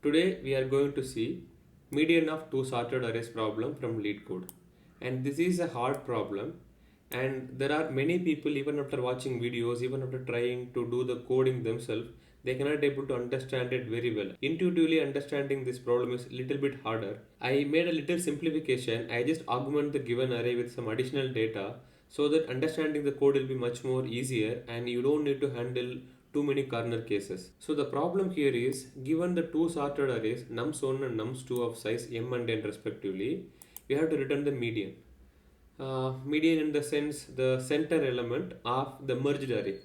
Today we are going to see median of two sorted arrays problem from Leetcode. And this is a hard problem, and there are many people, even after watching videos, even after trying to do the coding themselves, they cannot able to understand it very well. Intuitively understanding this problem is a little bit harder. I made a little simplification. I just augment the given array with some additional data so that understanding the code will be much more easier and you don't need to handle too many corner cases. So the problem here is, given the two sorted arrays nums1 and nums2 of size m and n respectively, we have to return the median. Median in the sense the center element of the merged array.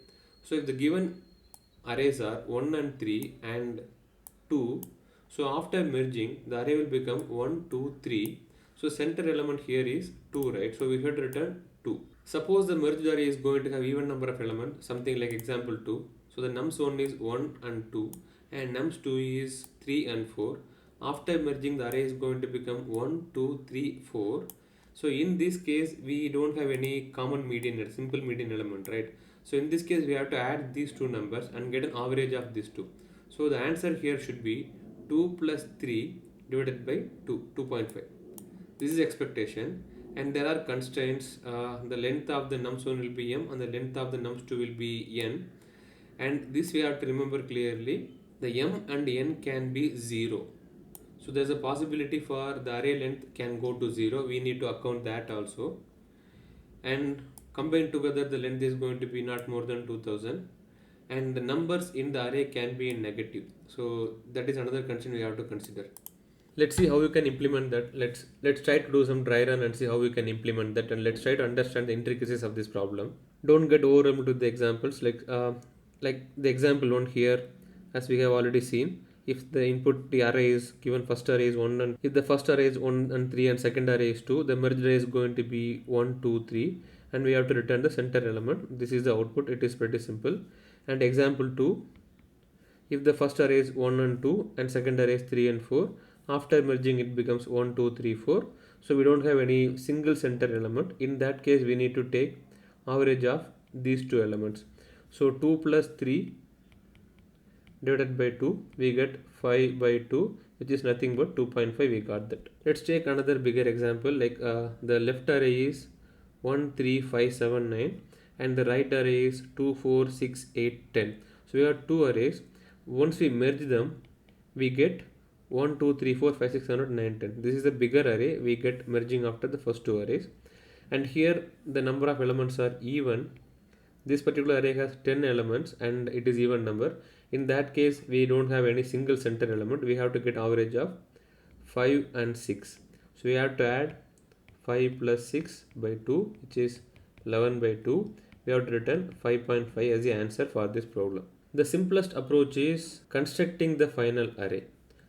So if the given arrays are 1 and 3 and 2, so after merging the array will become 1, 2, 3. So center element here is 2, right? So we have to return 2. Suppose the merged array is going to have even number of elements, something like example 2. So the nums1 is 1 and 2 and nums2 is 3 and 4. After merging the array is going to become 1, 2, 3, 4. So in this case we don't have any common median, simple median element, right? So in this case we have to add these two numbers and get an average of these two. So the answer here should be 2 plus 3 divided by 2, 2.5. This is expectation, and there are constraints. The length of the nums1 will be m and the length of the nums2 will be n, and this we have to remember clearly. The m and n can be 0. So there's a possibility for the array length can go to 0. We need to account that also. And combined together the length is going to be not more than 2000. And the numbers in the array can be in negative. So that is another constraint we have to consider. Let's see how we can implement that. Let's try to do some dry run and see how we can implement that, and let's try to understand the intricacies of this problem. Don't get overwhelmed with the examples, like the example one here, as we have already seen. If the input the array is given, first array is 1, and if the first array is 1 and 3 and second array is 2, the merged array is going to be 1, 2, 3, and we have to return the center element. This is the output. It is pretty simple. And example 2, if the first array is 1 and 2 and second array is 3 and 4, after merging it becomes 1, 2, 3, 4. So we don't have any single center element. In that case we need to take average of these two elements. So 2 plus 3 divided by 2, we get 5 by 2, which is nothing but 2.5. We got that. Let's take another bigger example, like the left array is 1, 3, 5, 7, 9 and the right array is 2, 4, 6, 8, 10. So we have two arrays. Once we merge them, we get 1, 2, 3, 4, 5, 6, 7, 8, 9, 10. This is the bigger array we get merging after the first two arrays. And here the number of elements are even. This particular array has 10 elements and it is even number. In that case we don't have any single center element. We have to get average of 5 and 6. So we have to add 5 plus 6 by 2, which is 11 by 2. We have to return 5.5 as the answer for this problem. The simplest approach is constructing the final array.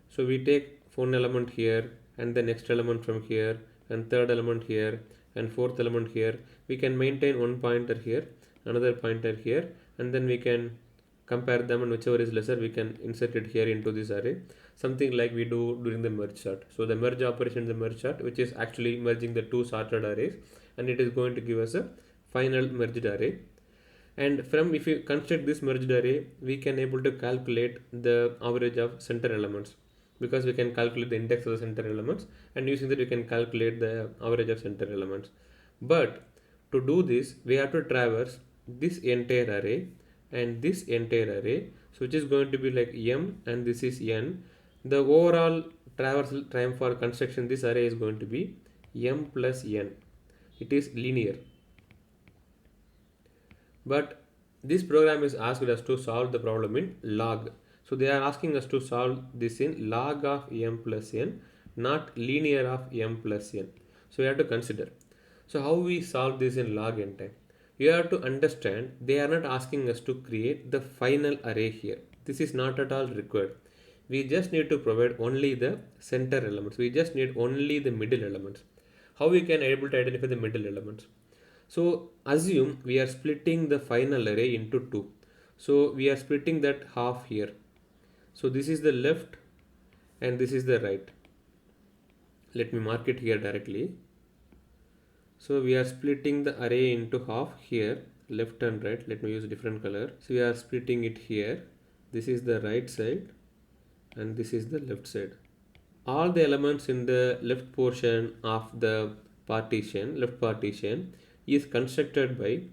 So we take one element here and the next element from here and third element here and fourth element here. We can maintain one pointer here, another pointer here, and then we can compare them, and whichever is lesser we can insert it here into this array, something like we do during the merge sort. So the merge operation is the merge sort, which is actually merging the two sorted arrays, and it is going to give us a final merged array. And from, if you construct this merged array, we can able to calculate the average of center elements, because we can calculate the index of the center elements, and using that we can calculate the average of center elements. But to do this we have to traverse this entire array and this entire array, so which is going to be like m and this is n. The overall traversal time for construction this array is going to be m plus n. It is linear. But this program is asked us to solve the problem in log. So they are asking us to solve this in log of m plus n, not linear of m plus n. So we have to consider. So how we solve this in log n time? You have to understand they are not asking us to create the final array here. This is not at all required. We just need to provide only the center elements. We just need only the middle elements. How we can able to identify the middle elements? So assume we are splitting the final array into two. So we are splitting that half here. So this is the left and this is the right. Let me mark it here directly. So we are splitting the array into half here, left and right. Let me use a different color. So we are splitting it here. This is the right side and this is the left side. All the elements in the left portion of the left partition is constructed by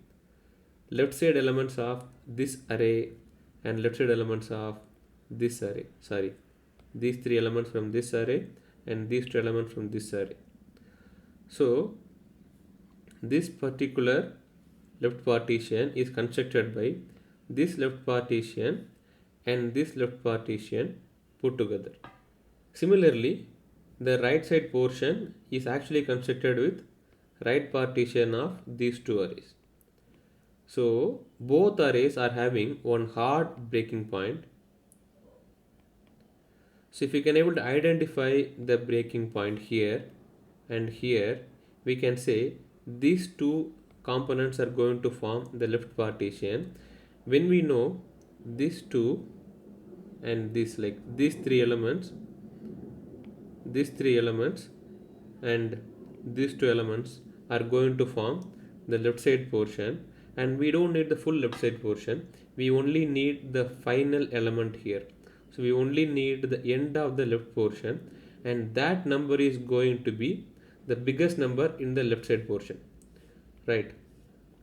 left side elements of this array and left side elements of this array. Sorry, these three elements from this array and these two elements from this array. So this particular left partition is constructed by this left partition and this left partition put together. Similarly, the right side portion is actually constructed with right partition of these two arrays. So both arrays are having one hard breaking point. So if we can able to identify the breaking point here and here, we can say these two components are going to form the left partition. When we know these two and this, like these three elements and these two elements are going to form the left side portion, and we don't need the full left side portion, we only need the final element here. So we only need the end of the left portion, and that number is going to be the biggest number in the left side portion, right?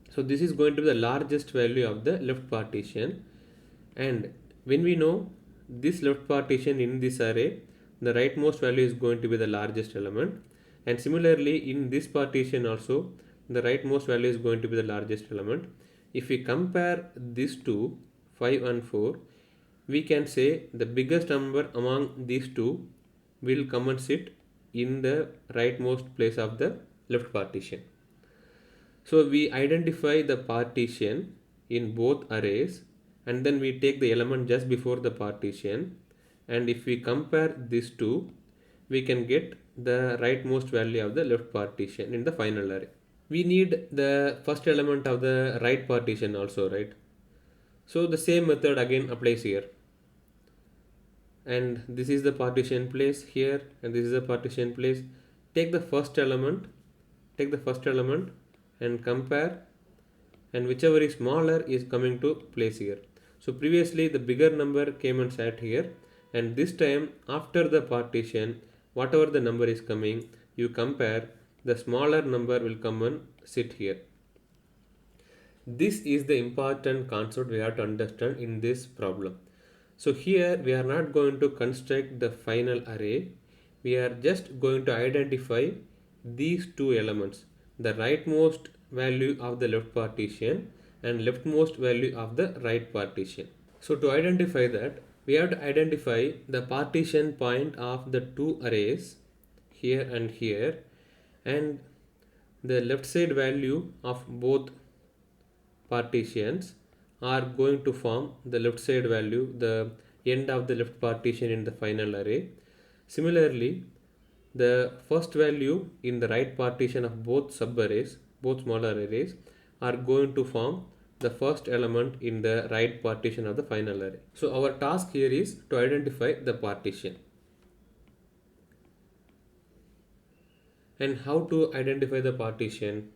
So this is going to be the largest value of the left partition, and when we know this left partition in this array, the rightmost value is going to be the largest element, and similarly in this partition also the rightmost value is going to be the largest element. If we compare these two, 5 and 4, we can say the biggest number among these two will come and sit in the rightmost place of the left partition. So we identify the partition in both arrays, and then we take the element just before the partition, and if we compare these two, we can get the rightmost value of the left partition in the final array. We need the first element of the right partition also, right? So the same method again applies here, and this is the partition place here, and this is the partition place. Take the first element and compare, and whichever is smaller is coming to place here. So previously the bigger number came and sat here, and this time after the partition, whatever the number is coming, you compare, the smaller number will come and sit here. This is the important concept we have to understand in this problem. So here we are not going to construct the final array, we are just going to identify these two elements, the rightmost value of the left partition and leftmost value of the right partition. So to identify that, we have to identify the partition point of the two arrays here and here, and the left side value of both partitions are going to form the left side value, the end of the left partition in the final array. Similarly, the first value in the right partition of both subarrays, both smaller arrays, are going to form the first element in the right partition of the final array. So our task here is to identify the partition. And how to identify the partition?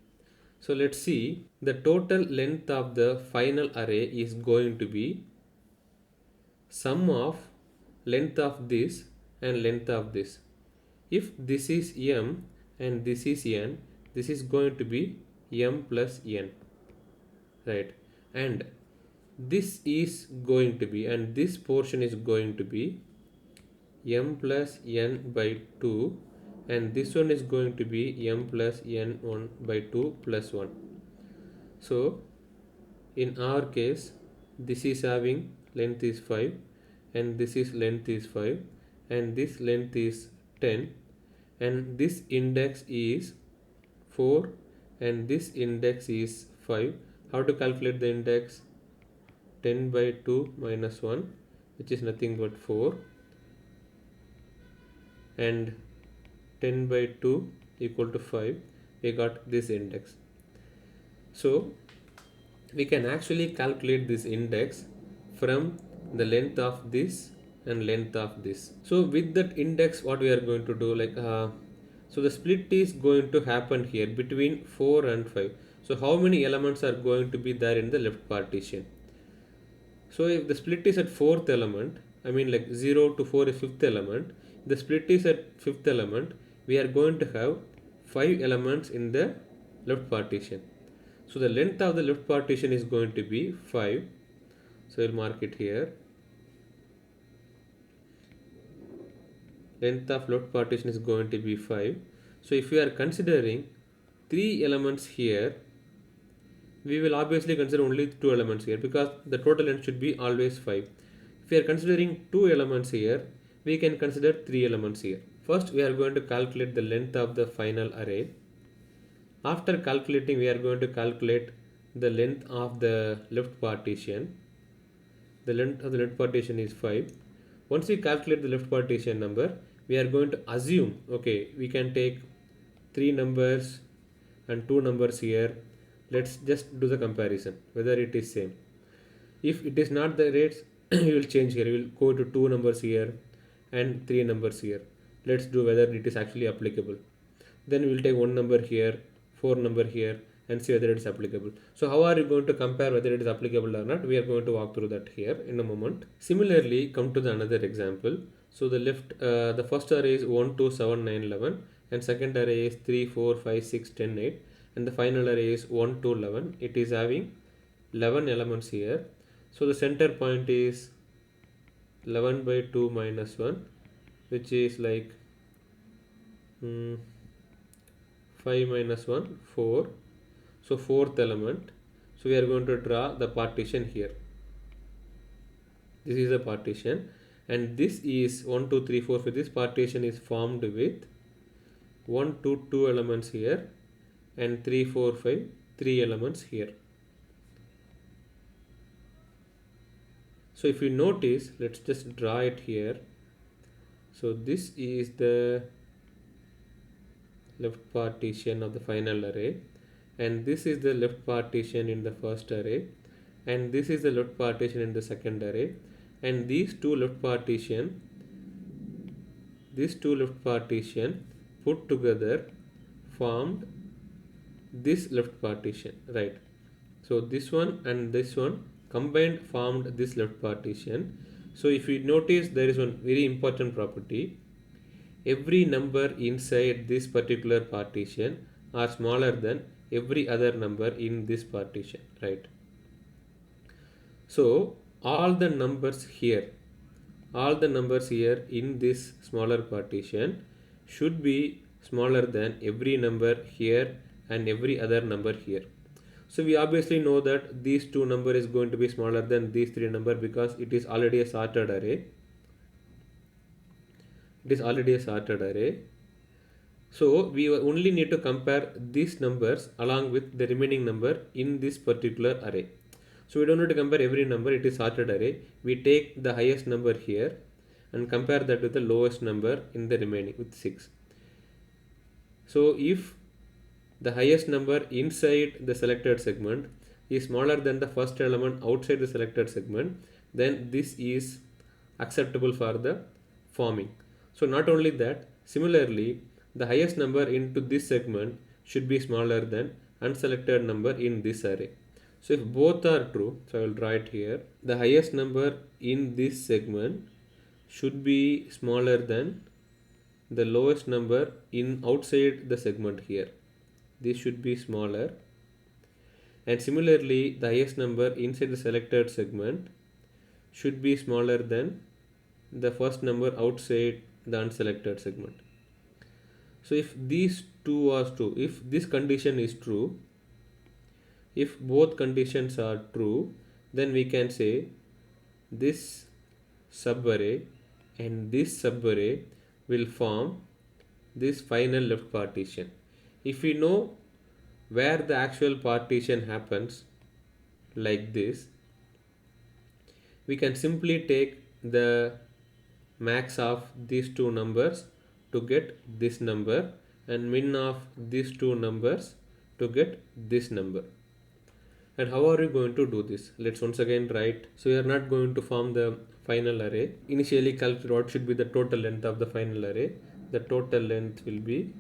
So let's see, the total length of the final array is going to be sum of length of this and length of this. If this is m and this is n, this is going to be m plus n, right? And this is going to be, and this portion is going to be m plus n by 2, and this one is going to be m plus n1 by 2 plus 1. So in our case, this is having length is 5, and this is length is 5, and this length is 10, and this index is 4, and this index is 5. How to calculate the index? 10 by 2 minus 1, which is nothing but 4, and 10 by 2 equal to 5. We got this index. So we can actually calculate this index from the length of this and length of this. So with that index, what we are going to do, like so the split is going to happen here between 4 and 5. So how many elements are going to be there in the left partition? So if the split is at 4th element, I mean like 0 to 4 is fifth element. The split is at fifth element. We are going to have 5 elements in the left partition. So the length of the left partition is going to be 5. So we'll mark it here. Length of left partition is going to be 5. So if we are considering 3 elements here, we will obviously consider only 2 elements here because the total length should be always 5. If we are considering 2 elements here, we can consider 3 elements here. First, we are going to calculate the length of the final array. After calculating, we are going to calculate the length of the left partition. The length of the left partition is 5. Once we calculate the left partition number, we are going to assume, okay, we can take 3 numbers and 2 numbers here. Let's just do the comparison whether it is same. If it is not the rates, we will change here. We will go to 2 numbers here and 3 numbers here. Let's do whether it is actually applicable. Then we will take 1 number here, 4 number here, and see whether it is applicable. So how are you going to compare whether it is applicable or not? We are going to walk through that here in a moment. Similarly, come to the another example. So the first array is 1, 2, 7, 9, 11, and second array is 3, 4, 5, 6, 10, 8, and the final array is 1, 2, 11. It is having 11 elements here. So the center point is 11 by 2 minus 1, which is like 5 minus 1, 4. So fourth element. So we are going to draw the partition here. This is a partition, and this is 1, 2, 3, 4. So this partition is formed with 1, 2, 2 elements here, and 3, 4, 5, 3 elements here. So if you notice, let's just draw it here. So this is the left partition of the final array, and this is the left partition in the first array, and this is the left partition in the second array, and these two left partition put together formed this left partition, right? So this one and this one combined formed this left partition. So if you notice, there is one very important property. Every number inside this particular partition are smaller than every other number in this partition, right? So all the numbers here in this smaller partition should be smaller than every number here and every other number here. So we obviously know that these two number is going to be smaller than these three number because it is already a sorted array. So we only need to compare these numbers along with the remaining number in this particular array. So we don't need to compare every number, it is sorted array. We take the highest number here and compare that with the lowest number in the remaining with 6. So if the highest number inside the selected segment is smaller than the first element outside the selected segment, then this is acceptable for the forming. So not only that, similarly, the highest number into this segment should be smaller than unselected number in this array. So if both are true, so I will draw it here, the highest number in this segment should be smaller than the lowest number in outside the segment here. This should be smaller, and similarly the highest number inside the selected segment should be smaller than the first number outside the unselected segment. So if these two are true, if this condition is true, if both conditions are true, then we can say this subarray and this subarray will form this final left partition. If we know where the actual partition happens like this, we can simply take the max of these two numbers to get this number and min of these two numbers to get this number. And how are we going to do this? Let's once again write. So we are not going to form the final array. Initially calculate what should be the total length of the final array. The total length will be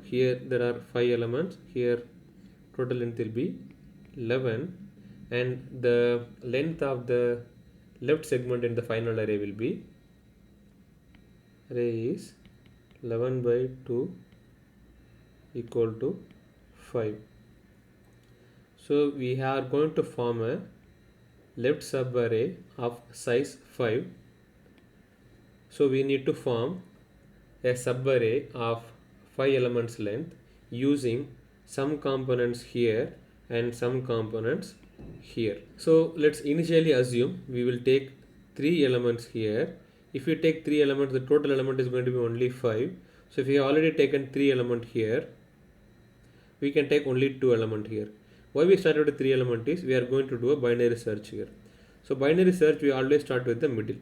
here there are 5 elements. Here total length will be 11, and the length of the left segment in the final array will be, array is 11 by 2 equal to 5. So we are going to form a left subarray of size 5. So we need to form a subarray of 5 elements length using some components here and some components here. So let's initially assume we will take 3 elements here. If we take 3 elements, the total element is going to be only 5. So if we have already taken 3 element here, we can take only 2 element here. Why we started with 3 element is we are going to do a binary search here. So binary search, we always start with the middle.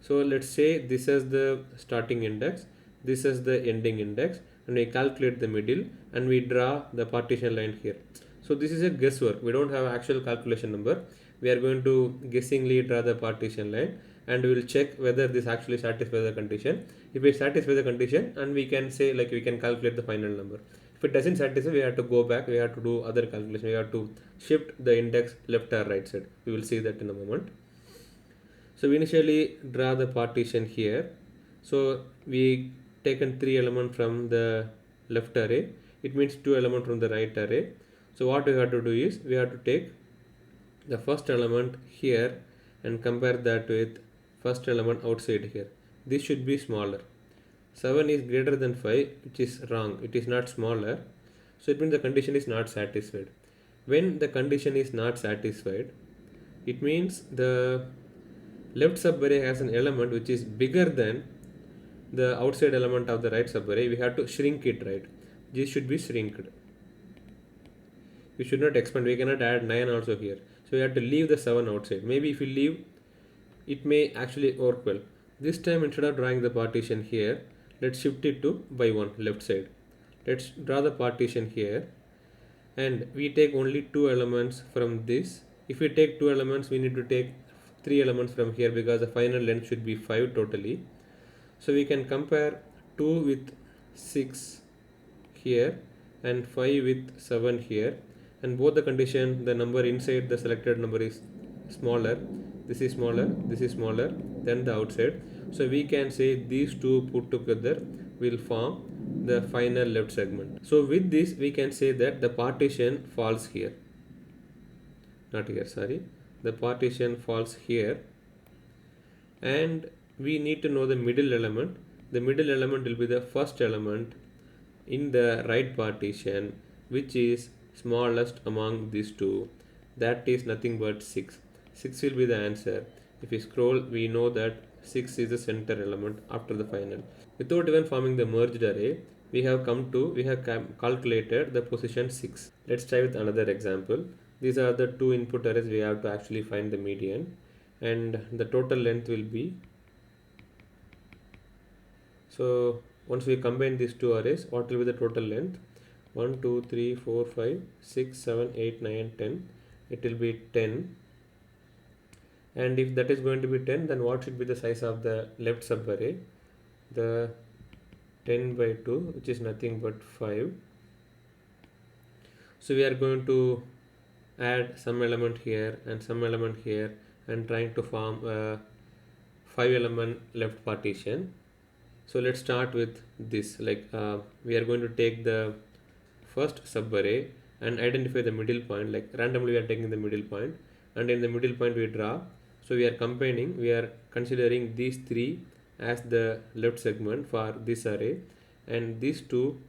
So let's say this is the starting index, this is the ending index, and we calculate the middle and we draw the partition line here. So this is a guesswork. We don't have actual calculation number. We are going to guessingly draw the partition line and we will check whether this actually satisfies the condition. If it satisfies the condition, and we can say like we can calculate the final number. If it doesn't satisfy, we have to go back, we have to do other calculation, we have to shift the index left or right side. We will see that in a moment. So we initially draw the partition here. So we taken 3 element from the left array. It means 2 element from the right array. So what we have to do is we have to take the first element here and compare that with first element outside here. This should be smaller. 7 is greater than 5, which is wrong. It is not smaller. So it means the condition is not satisfied. When the condition is not satisfied, it means the left subarray has an element which is bigger than the outside element of the right subarray. We have to shrink it, right? This should be shrinked. We should not expand. We cannot add 9 also here. So we have to leave the 7 outside. Maybe if we leave, it may actually work well. This time, instead of drawing the partition here, let's shift it to by 1 left side. Let's draw the partition here and we take only 2 elements from this. If we take 2 elements, we need to take 3 elements from here because the final length should be 5 totally. So we can compare 2 with 6 here and 5 with 7 here, and both the condition, the number inside the selected number is smaller, this is smaller, this is smaller than the outside. So we can say these two put together will form the final left segment. So with this we can say that the partition falls here, not here, sorry, the partition falls here, and we need to know the middle element. The middle element will be the first element in the right partition, which is smallest among these two. That is nothing but 6. 6 will be the answer. If we scroll, we know that 6 is the center element after the final. Without even forming the merged array, we have calculated the position 6. Let's try with another example. These are the two input arrays. We have to actually find the median, and the total length will be, so once we combine these two arrays, what will be the total length? 1, 2, 3, 4, 5, 6, 7, 8, 9, 10. It will be 10. And if that is going to be 10, then what should be the size of the left subarray? The 10 by 2, which is nothing but 5. So we are going to add some element here and some element here and trying to form a 5 element left partition. So let's start with this, we are going to take the first subarray and identify the middle point, like randomly we are taking the middle point, and in the middle point we draw. So we are combining, we are considering these 3 as the left segment for this array and these 2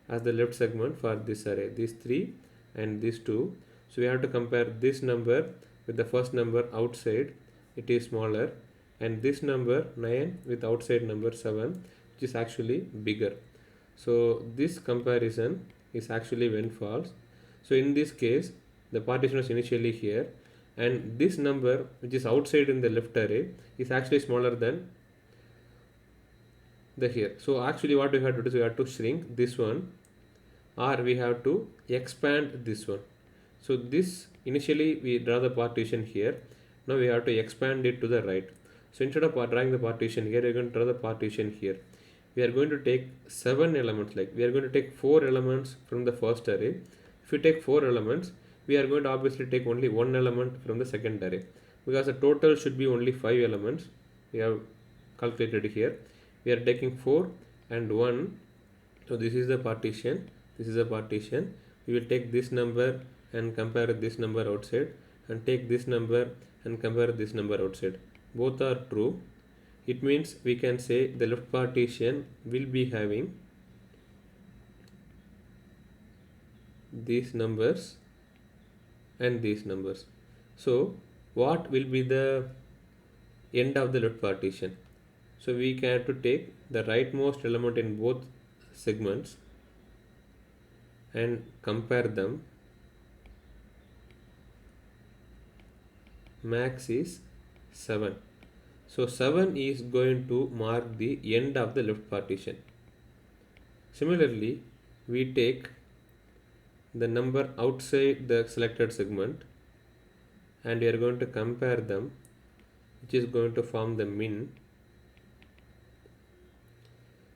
as the left segment for this array, these 3 and these 2. So we have to compare this number with the first number outside, it is smaller, and this number 9 with outside number 7, which is actually bigger. So this comparison is actually when false. So in this case, the partition was initially here, and this number which is outside in the left array is actually smaller than the here. So actually what we have to do is we have to shrink this one, or we have to expand this one. So this initially we draw the partition here, now we have to expand it to the right. So instead of drawing the partition here, we are going to draw the partition here. We are going to take 7 elements, we are going to take 4 elements from the first array. If you take 4 elements, we are going to obviously take only one element from the second array, because the total should be only 5 elements. We have calculated here. We are taking 4 and 1. So this is the partition. This is a partition. We will take this number and compare this number outside, and take this number and compare this number outside. Both are true. It means we can say the left partition will be having these numbers and these numbers. So what will be the end of the left partition? So we can have to take the rightmost element in both segments and compare them. Max is 7. So 7 is going to mark the end of the left partition. Similarly, we take the number outside the selected segment and we are going to compare them, which is going to form the min,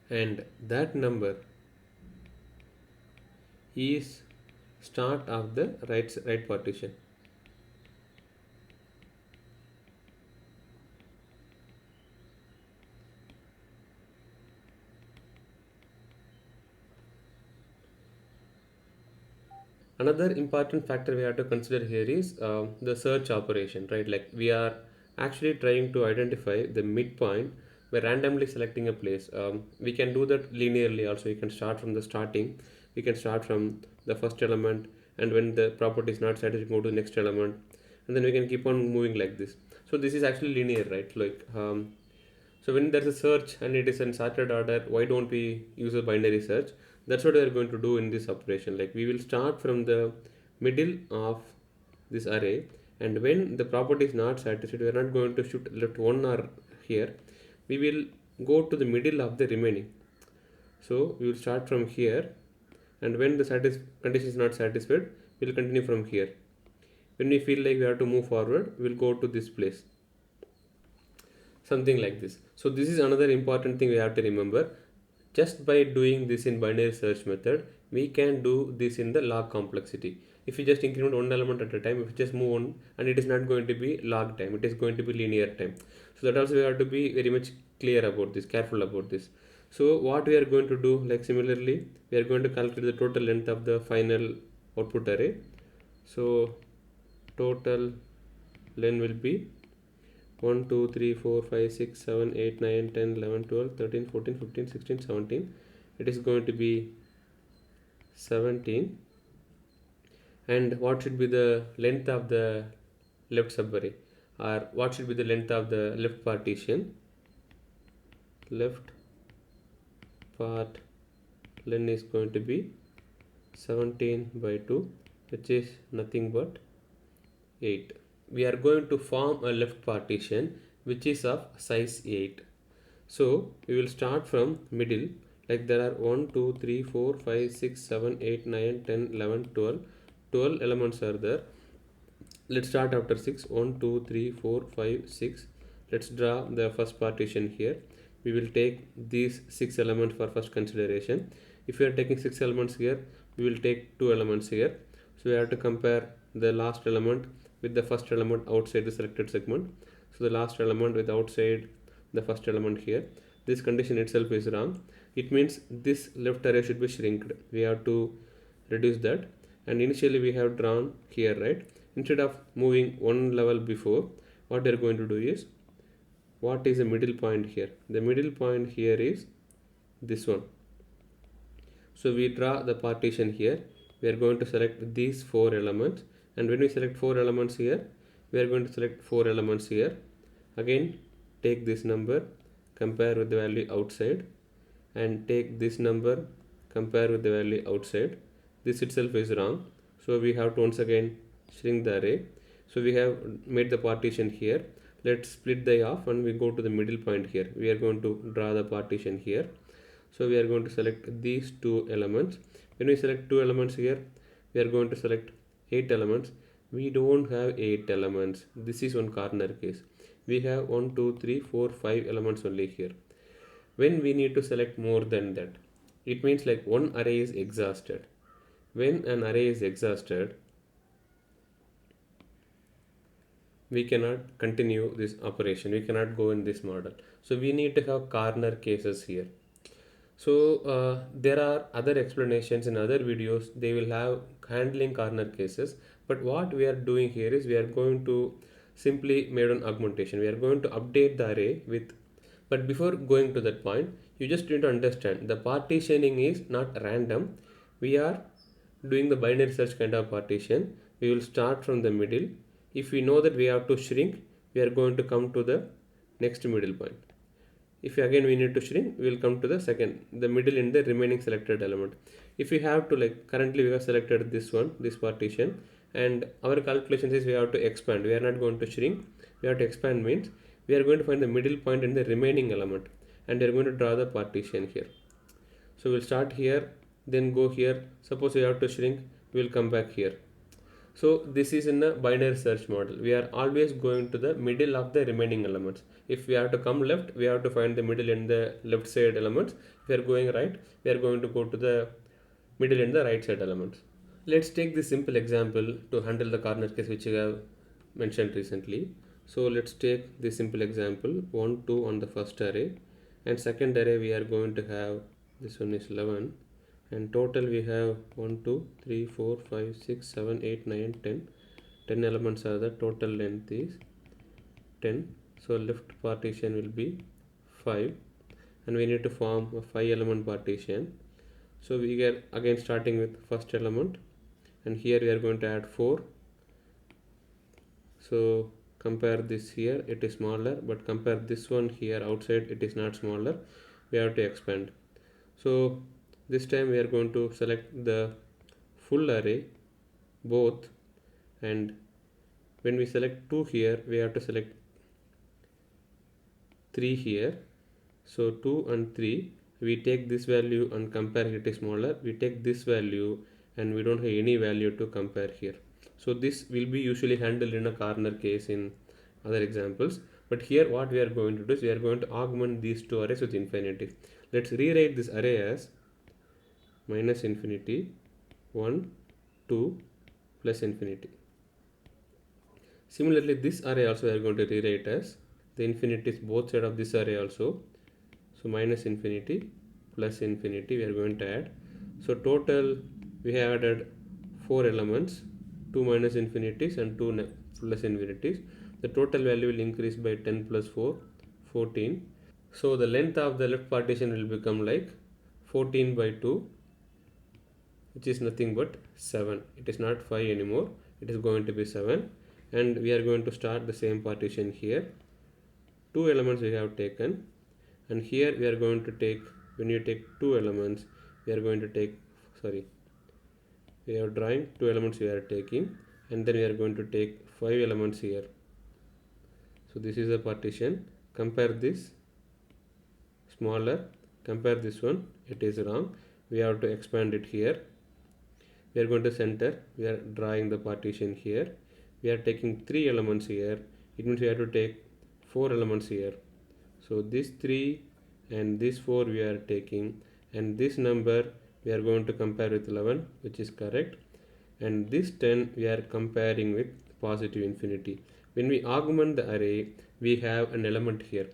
and that number is start of the right partition. Another important factor we have to consider here is the search operation, right? Like we are actually trying to identify the midpoint by randomly selecting a place. We can do that linearly also. You can start from the starting. We can start from the first element, and when the property is not satisfied, go to the next element, and then we can keep on moving like this. So this is actually linear, right? Like so when there's a search and it is in sorted order, why don't we use a binary search? That's what we are going to do in this operation. Like we will start from the middle of this array, and when the property is not satisfied, we are not going to shoot left one or here. We will go to the middle of the remaining. So we will start from here, and when the condition is not satisfied, we will continue from here. When we feel like we have to move forward, we will go to this place. Something like this. So this is another important thing we have to remember. Just by doing this in binary search method, we can do this in the log complexity. If you just increment one element at a time, if you just move on, and it is not going to be log time, it is going to be linear time. So that also we have to be very much clear about this, careful about this. So what we are going to do, like similarly, we are going to calculate the total length of the final output array. So total length will be 1, 2, 3, 4, 5, 6, 7, 8, 9, 10, 11, 12, 13, 14, 15, 16, 17. It is going to be 17. And what should be the length of the left subarray, or what should be the length of the left partition? Left part length is going to be 17 by 2, which is nothing but 8. We are going to form a left partition which is of size 8. So we will start from middle, like there are 1, 2, 3, 4, 5, 6, 7, 8, 9, 10, 11, 12. 12 elements are there. Let's start after 6. 1, 2, 3, 4, 5, 6. Let's draw the first partition here. We will take these 6 elements for first consideration. If we are taking 6 elements here, we will take 2 elements here. So we have to compare the last element with the first element outside the selected segment. So the last element with outside the first element here. This condition itself is wrong. It means this left array should be shrinked. We have to reduce that. And initially we have drawn here, right? Instead of moving one level before, what we are going to do is, what is the middle point here? The middle point here is this one. So we draw the partition here. We are going to select these 4 elements, and when we select 4 elements here, we are going to select 4 elements here. Again, take this number, compare with the value outside, and take this number, compare with the value outside. This itself is wrong, so we have to once again shrink the array. So we have made the partition here. Let's split the off and we go to the middle point here. We are going to draw the partition here. So we are going to select these 2 elements. When we select 2 elements here, we are going to select 8 elements. We don't have 8 elements. This is one corner case. We have 1, 2, 3, 4, 5 elements only here. When we need to select more than that, it means like one array is exhausted. When an array is exhausted, we cannot continue this operation, we cannot go in this model. So we need to have corner cases here. So there are other explanations in other videos, they will have handling corner cases, but what we are doing here is we are going to simply made an augmentation, we are going to update the array with. But before going to that point, you just need to understand the partitioning is not random, we are doing the binary search kind of partition. We will start from the middle. If we know that we have to shrink, we are going to come to the next middle point. If again we need to shrink, we will come to the second, the middle in the remaining selected element. If we have to, like currently we have selected this one, this partition, and our calculation says we have to expand, we are not going to shrink, we have to expand, means we are going to find the middle point in the remaining element, and we are going to draw the partition here. So we'll start here, then go here. Suppose we have to shrink, we will come back here. So this is in a binary search model. We are always going to the middle of the remaining elements. If we have to come left, we have to find the middle in the left side elements. If we are going right, we are going to go to the middle in the right side elements. Let's take this simple example to handle the corner case which I have mentioned recently. So let's take this simple example, 1, 2 on the first array, and second array we are going to have, this one is 11, and total we have 1, 2, 3, 4, 5, 6, 7, 8, 9, 10. 10 elements are the total length is 10. So left partition will be 5, and we need to form a 5 element partition. So we get again starting with first element, and here we are going to add 4. So compare this here, it is smaller, but compare this one here outside, it is not smaller, we have to expand. So this time we are going to select the full array both, and when we select 2 here, we have to select 3 here. So 2 and 3, we take this value and compare, it is smaller, we take this value and we don't have any value to compare here. So this will be usually handled in a corner case in other examples, but here what we are going to do is we are going to augment these two arrays with infinity. Let's rewrite this array as minus infinity, 1, 2 plus infinity. Similarly, this array also we are going to rewrite as the infinity is both sides of this array also. So minus infinity plus infinity we are going to add. So total we have added 4 elements, 2 minus infinities and 2 plus infinities. The total value will increase by 10 plus 4, 14. So the length of the left partition will become like 14 by 2, which is nothing but 7. It is not 5 anymore, it is going to be 7, and we are going to start the same partition here. 2 elements we have taken, and here we are going to take, when you take 2 elements, we are going to take, we are drawing 2 elements we are taking, and then we are going to take 5 elements here. So this is a partition. Compare this, smaller, compare this one, it is wrong, we have to expand it here. We are going to center, we are drawing the partition here, we are taking 3 elements here, it means we have to take 4 elements here. So this 3 and this 4 we are taking, and this number we are going to compare with 11, which is correct, and this 10 we are comparing with positive infinity. When we augment the array, we have an element here.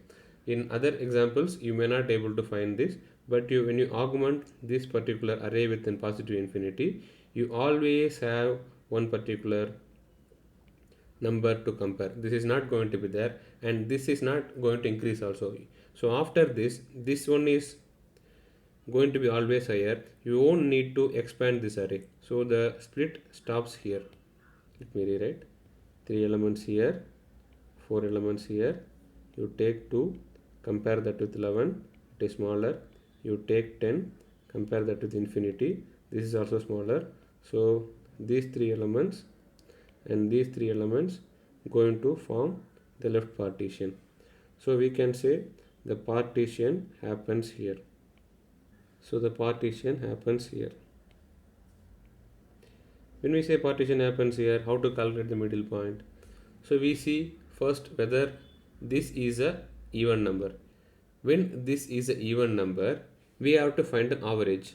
In other examples you may not be able to find this, but when you augment this particular array with an positive infinity, you always have one particular number to compare. This is not going to be there, and this is not going to increase also. So after this one is going to be always higher. You won't need to expand this array. So the split stops here. Let me rewrite. 3 elements here, 4 elements here. You take 2, compare that with 11, it is smaller. You take 10, compare that with infinity, this is also smaller. So these 3 elements and these 3 elements going to form the left partition. So we can say the partition happens here. So the partition happens here. When we say partition happens here, how to calculate the middle point? So we see first whether this is a even number. When this is an even number, we have to find an average.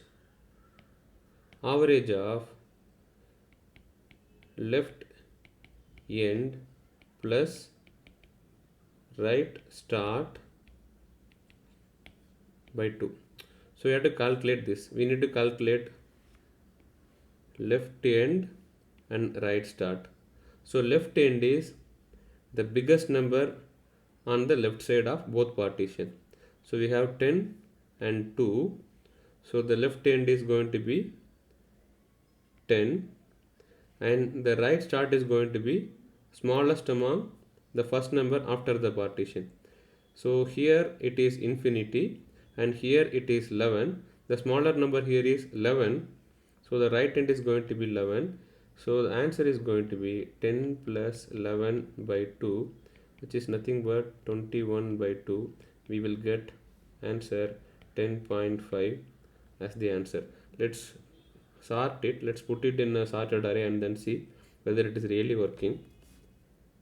Average of left end plus right start by 2. So we have to calculate this. We need to calculate left end and right start. So left end is the biggest number on the left side of both partition. So we have 10 and 2. So the left end is going to be 10 and the right start is going to be smallest among the first number after the partition. So here it is infinity and here it is 11. The smaller number here is 11. So the right end is going to be 11. So the answer is going to be 10 plus 11 by 2, which is nothing but 21 by 2. We will get answer 10.5 as the answer. Let's sort it. Let's put it in a sorted array and then see whether it is really working.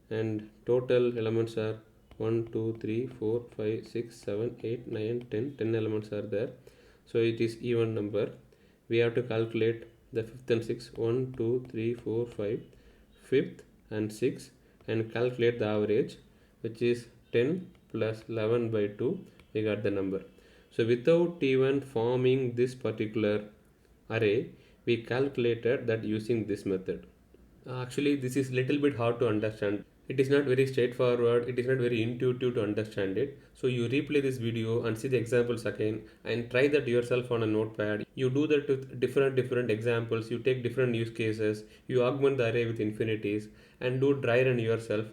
And total elements are 1, 2, 3, 4, 5, 6, 7, 8, 9, 10. 10 elements are there. So it is even number. We have to calculate the fifth and sixth. 1, 2, 3, 4, 5. Fifth and sixth and calculate the average, which is 10 plus 11 by 2. We got the number. So without even forming this particular array, we calculated that using this method. Actually, this is little bit hard to understand. It is not very straightforward. It is not very intuitive to understand it. So you replay this video and see the examples again and try that yourself on a notepad. You do that with different examples. You take different use cases. You augment the array with infinities and do dry run yourself.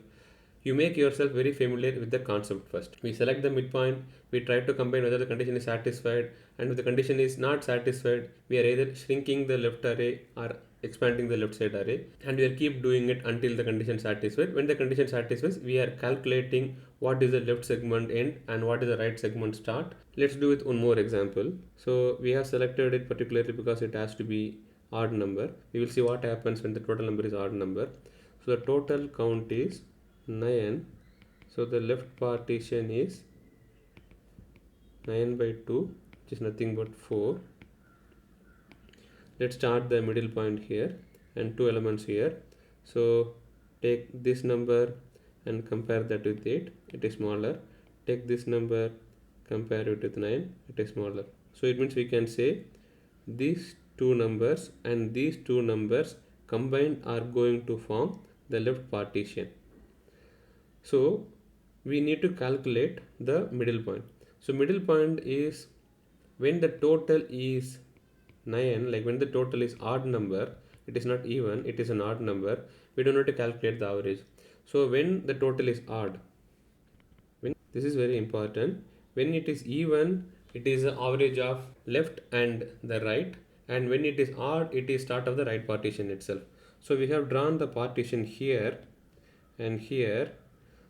You make yourself very familiar with the concept first. We select the midpoint, we try to combine whether the condition is satisfied, and if the condition is not satisfied, we are either shrinking the left array or expanding the left side array, and we are keep doing it until the condition satisfied. When the condition satisfies, we are calculating what is the left segment end and what is the right segment start. Let's do with one more example. So we have selected it particularly because it has to be odd number. We will see what happens when the total number is odd number. So the total count is 9. So the left partition is 9 by 2, which is nothing but 4. Let's start the middle point here and two elements here. So take this number and compare that with 8, it is smaller. Take this number, compare it with 9, it is smaller. So it means we can say these two numbers and these two numbers combined are going to form the left partition. So we need to calculate the middle point. So middle point is when the total is 9, like when the total is odd number, it is not even, it is an odd number, we don't have to calculate the average. So when the total is odd, this is very important, when it is even, it is the average of left and the right, and when it is odd, it is start of the right partition itself. So we have drawn the partition here and here.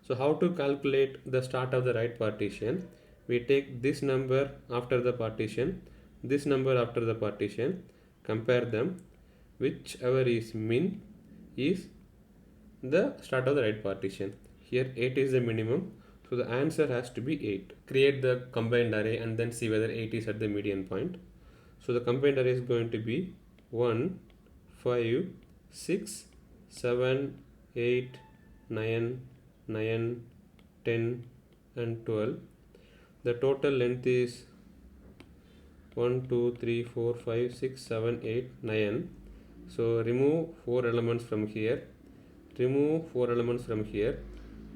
So how to calculate the start of the right partition? We take this number after the partition, this number after the partition, compare them, whichever is min is the start of the right partition. Here 8 is the minimum, so the answer has to be 8. Create the combined array and then see whether 8 is at the median point. So the combined array is going to be 1, 5, 6, 7, 8, 9, 9, 10 and 12. The total length is 1, 2, 3, 4, 5, 6, 7, 8, 9. So remove 4 elements from here. Remove 4 elements from here.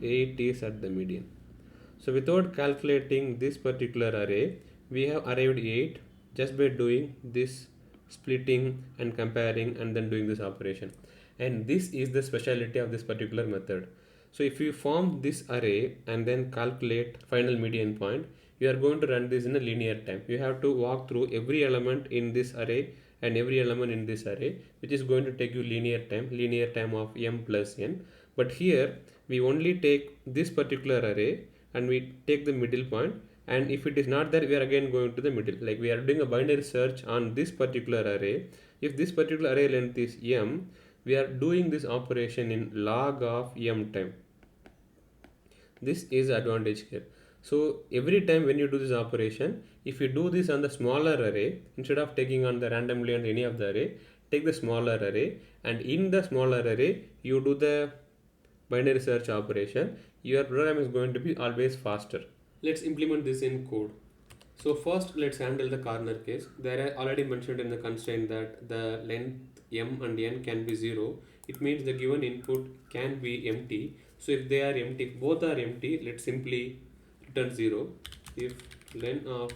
8 is at the median. So without calculating this particular array, we have arrived 8 just by doing this splitting and comparing and then doing this operation. And this is the specialty of this particular method. So if you form this array and then calculate final median point, you are going to run this in a linear time. You have to walk through every element in this array and every element in this array, which is going to take you linear time of m plus n. But here we only take this particular array and we take the middle point, and if it is not there, we are again going to the middle. Like we are doing a binary search on this particular array. If this particular array length is m, we are doing this operation in log of m time. This is the advantage here. So every time when you do this operation, if you do this on the smaller array, instead of taking on the randomly on any of the array, take the smaller array, and in the smaller array you do the binary search operation, your program is going to be always faster. Let's implement this in code. So first let's handle the corner case. There I already mentioned in the constraint that the length m and n can be 0. It means the given input can be empty. So if they are empty, if both are empty, let's simply return 0. If len of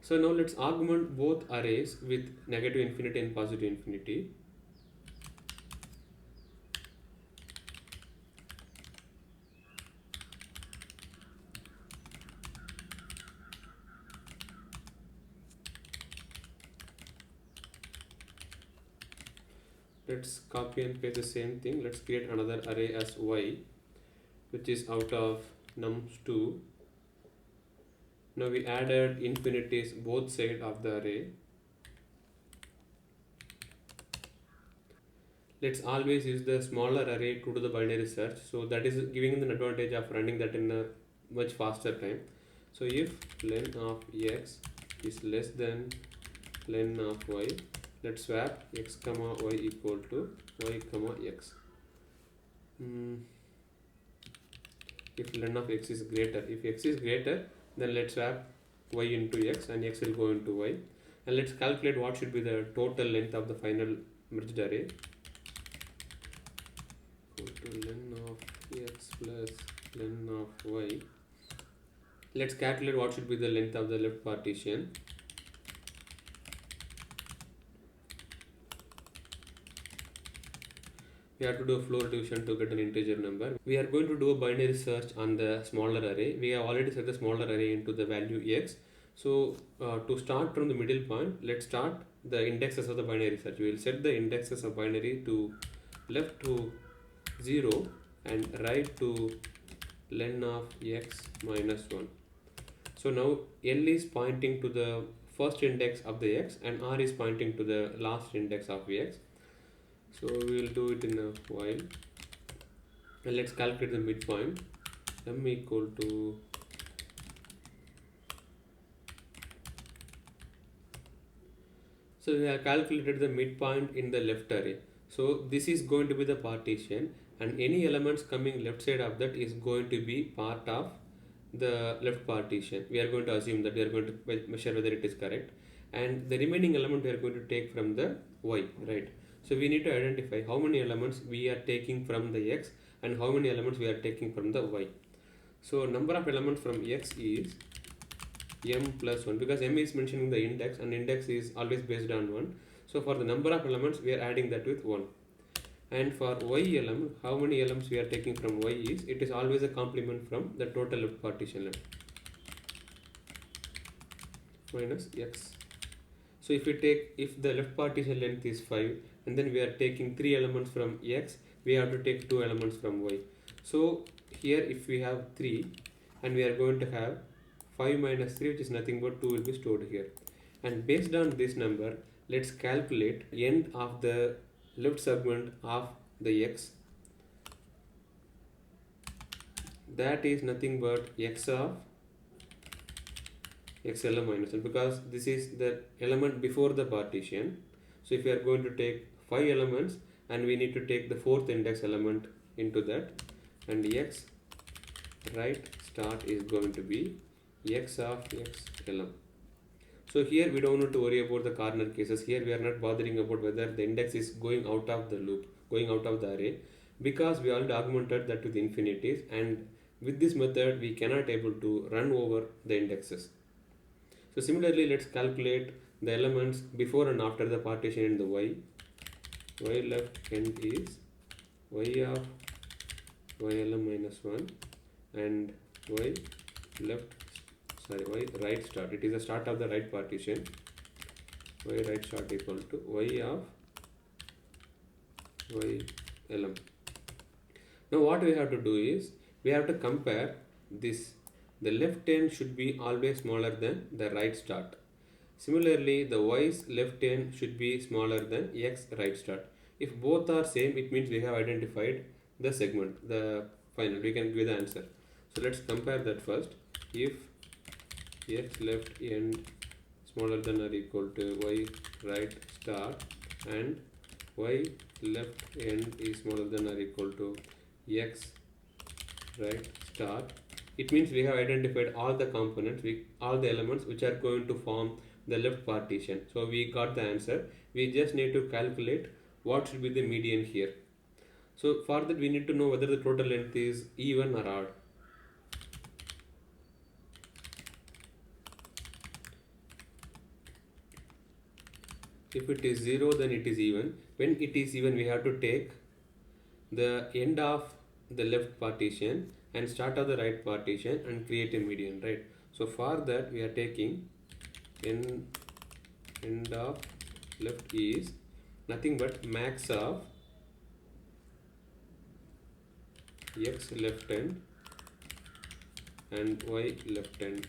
So now let's augment both arrays with negative infinity and positive infinity. Let's copy and paste the same thing. Let's create another array as y, which is out of nums2. Now we added infinities both sides of the array. Let's always use the smaller array to do the binary search. So that is giving an advantage of running that in a much faster time. So if len of x is less than len of y, let's swap x comma y equal to y comma x. If len of x is greater, if x is greater, then let's swap y into x and x will go into y. And let's calculate what should be the total length of the final merged array. Equal to len of x plus len of y. Let's calculate what should be the length of the left partition. We have to do a floor division to get an integer number. We are going to do a binary search on the smaller array. We have already set the smaller array into the value x. So to start from the middle point, let's start the indexes of the binary search. We will set the indexes of binary to left to 0 and right to len of x minus 1. So now L is pointing to the first index of the x and R is pointing to the last index of x. So we will do it in a while. And let's calculate the midpoint. M equal to So we have calculated the midpoint in the left array. So this is going to be the partition, and any elements coming left side of that is going to be part of the left partition. We are going to assume that we are going to measure whether it is correct, and the remaining element we are going to take from the y, right? So we need to identify how many elements we are taking from the x and how many elements we are taking from the y. So number of elements from x is m plus 1, because m is mentioning the index and index is always based on 1. So for the number of elements we are adding that with 1. And for y element, how many elements we are taking from y is, it is always a complement from the total left partition length minus x. So if we take, if the left partition length is 5 and then we are taking 3 elements from x, we have to take 2 elements from y. So here if we have 3 and we are going to have 5 minus 3, which is nothing but 2 will be stored here. And based on this number, let's calculate end of the left segment of the x. That is nothing but x of xlm minus 1, because this is the element before the partition. So if we are going to take 5 elements and we need to take the fourth index element into that, and x right start is going to be x of xlm. So here we don't need to worry about the corner cases. Here we are not bothering about whether the index is going out of the loop, going out of the array, because we already augmented that with infinities, and with this method we cannot able to run over the indexes. So similarly, let's calculate the elements before and after the partition in the y. Y left end is y of ylm minus 1 and y right start. It is the start of the right partition. Y right start equal to y of ylm. Now what we have to do is we have to compare this. The left end should be always smaller than the right start. Similarly, the y's left end should be smaller than x right start. If both are same, it means we have identified the segment, the final, we can give the answer. So let's compare that first. If x left end smaller than or equal to y right start and y left end is smaller than or equal to x right start, it means we have identified all the components, all the elements which are going to form the left partition. So we got the answer. We just need to calculate what should be the median here. So for that we need to know whether the total length is even or odd. If it is 0, then it is even. When it is even, we have to take the end of the left partition and start of the right partition and create a median, right? So for that we are taking end of left is nothing but max of x left end and y left end.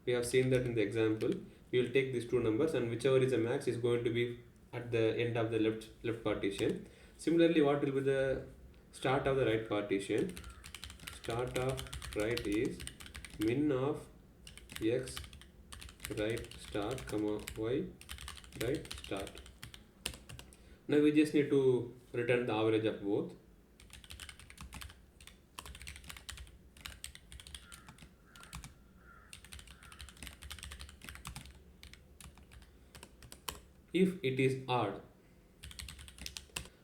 We have seen that in the example. We will take these two numbers and whichever is the max is going to be at the end of the left partition. Similarly, what will be the start of the right partition? Start of right is min of x right start comma y right start. Now we just need to return the average of both. If it is odd,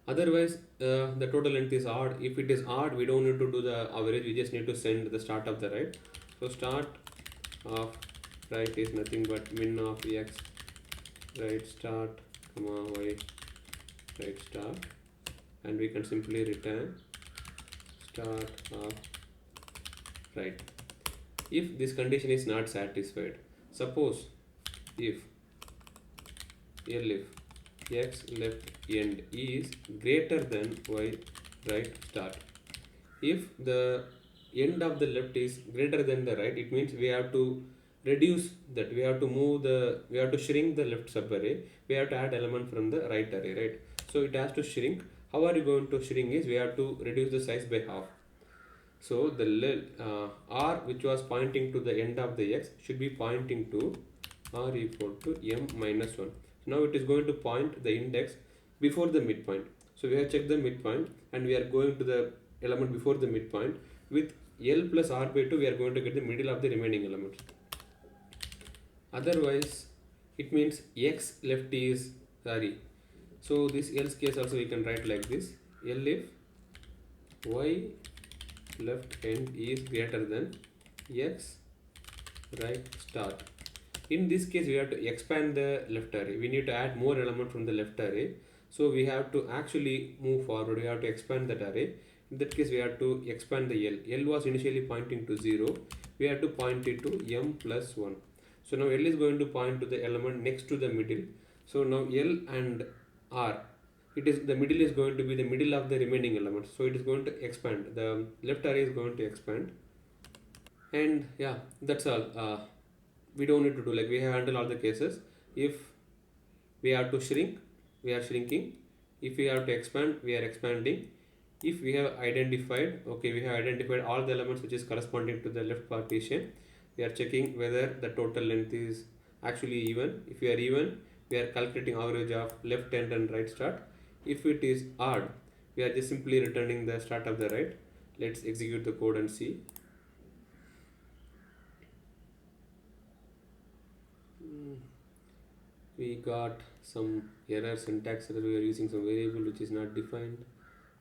otherwise the total length is odd. If it is odd, we don't need to do the average, we just need to send the start of the right. So start of right is nothing but min of x right start comma y right start, and we can simply return start of right. If this condition is not satisfied, suppose if x left end is greater than y right start. If the end of the left is greater than the right, it means we have to reduce that, we have to shrink the left subarray, we have to add element from the right array, right? So it has to shrink. How are you going to shrink is we have to reduce the size by half. So the r which was pointing to the end of the x should be pointing to r equal to m minus 1. Now it is going to point the index before the midpoint. So we have checked the midpoint and we are going to the element before the midpoint. With L plus R by 2 we are going to get the middle of the remaining elements. Otherwise it means x left is sorry. So this else case also we can write like this. L if y left end is greater than x right start. In this case we have to expand the left array, we need to add more element from the left array. So we have to actually move forward, we have to expand that array. In that case we have to expand the L was initially pointing to 0, we have to point it to m plus 1. So now L is going to point to the element next to the middle. So now L and R, the middle is going to be the middle of the remaining elements, so it is going to expand, the left array is going to expand. And yeah, that's all. We don't need to do, like we have handled all the cases. If we have to shrink, we are shrinking. If we have to expand, we are expanding. If we have identified, we have identified all the elements which is corresponding to the left partition, we are checking whether the total length is actually even. If we are even, we are calculating average of left end and right start. If it is odd, we are just simply returning the start of the right. Let's execute the code and see. We got some error syntax that we are using some variable which is not defined.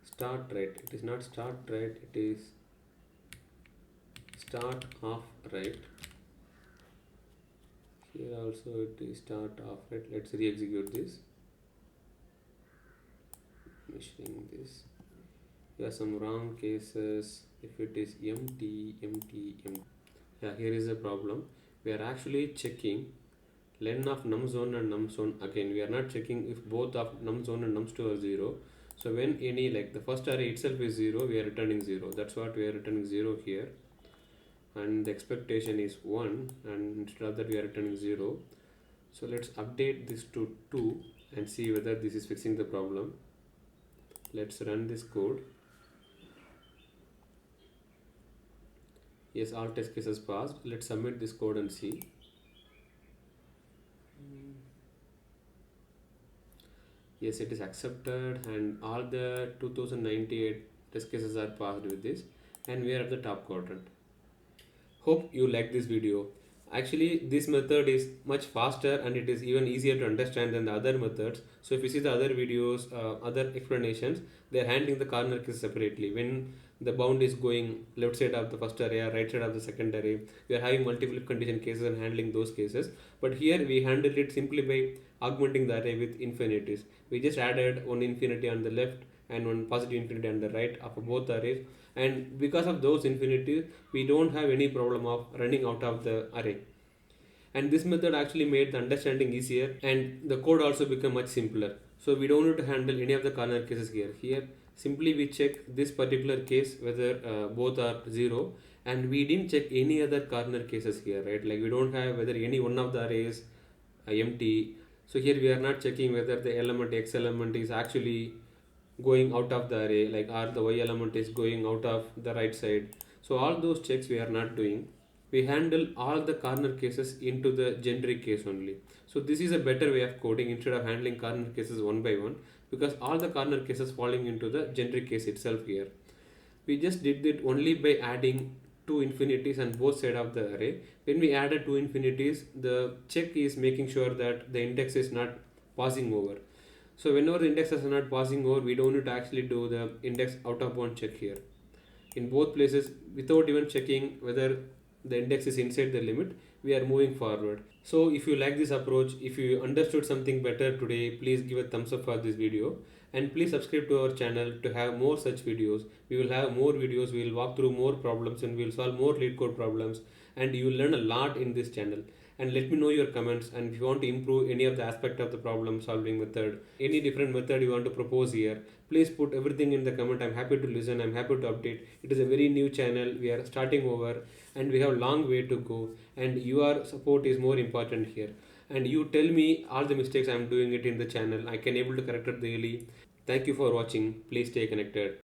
Start right, it is not start right, it is start of right. Here also it is start of right. Let's re-execute this. Measuring this. There are some wrong cases. If it is empty. Yeah, here is a problem. We are actually checking len of num_zone and num_zone again. We are not checking if both of num_zone and num_2 are 0. So when any, like the first array itself is 0, we are returning 0. That's what we are returning 0 here. And the expectation is 1, and instead of that we are returning 0. So let's update this to 2 and see whether this is fixing the problem. Let's run this code. Yes, all test cases passed. Let's submit this code and see. Yes, it is accepted and all the 2098 test cases are passed with this, and we are at the top quadrant. Hope you like this video. Actually, this method is much faster and it is even easier to understand than the other methods. So if you see the other videos, other explanations, they are handling the corner case separately. When the bound is going left side of the first array or right side of the second array, we are having multiple if condition cases and handling those cases. But here we handle it simply by augmenting the array with infinities. We just added one infinity on the left and one positive infinity on the right of both arrays, and because of those infinities we don't have any problem of running out of the array. And this method actually made the understanding easier and the code also become much simpler. So we don't need to handle any of the corner cases here. Simply we check this particular case whether both are 0, and we didn't check any other corner cases here, right? Like we don't have whether any one of the arrays empty. So here we are not checking whether the element x element is actually going out of the array, like or the y element is going out of the right side. So all those checks we are not doing. We handle all the corner cases into the generic case only. So this is a better way of coding instead of handling corner cases one by one, because all the corner cases falling into the generic case itself here. We just did it only by adding two infinities on both sides of the array. When we added two infinities, the check is making sure that the index is not passing over. So whenever the indexes are not passing over, we don't need to actually do the index out of bound check here. In both places, without even checking whether the index is inside the limit, we are moving forward. So if you like this approach, if you understood something better today, please give a thumbs up for this video, and please subscribe to our channel to have more such videos. We will have more videos, we will walk through more problems and we will solve more Leetcode problems, and you will learn a lot in this channel. And let me know your comments, and if you want to improve any of the aspect of the problem solving method, any different method you want to propose here, please put everything in the comment. I'm happy to listen, I'm happy to update. It is a very new channel, we are starting over and we have a long way to go, and your support is more important here. And you tell me all the mistakes I'm doing it in the channel, I can able to correct it daily. Thank you for watching. Please stay connected.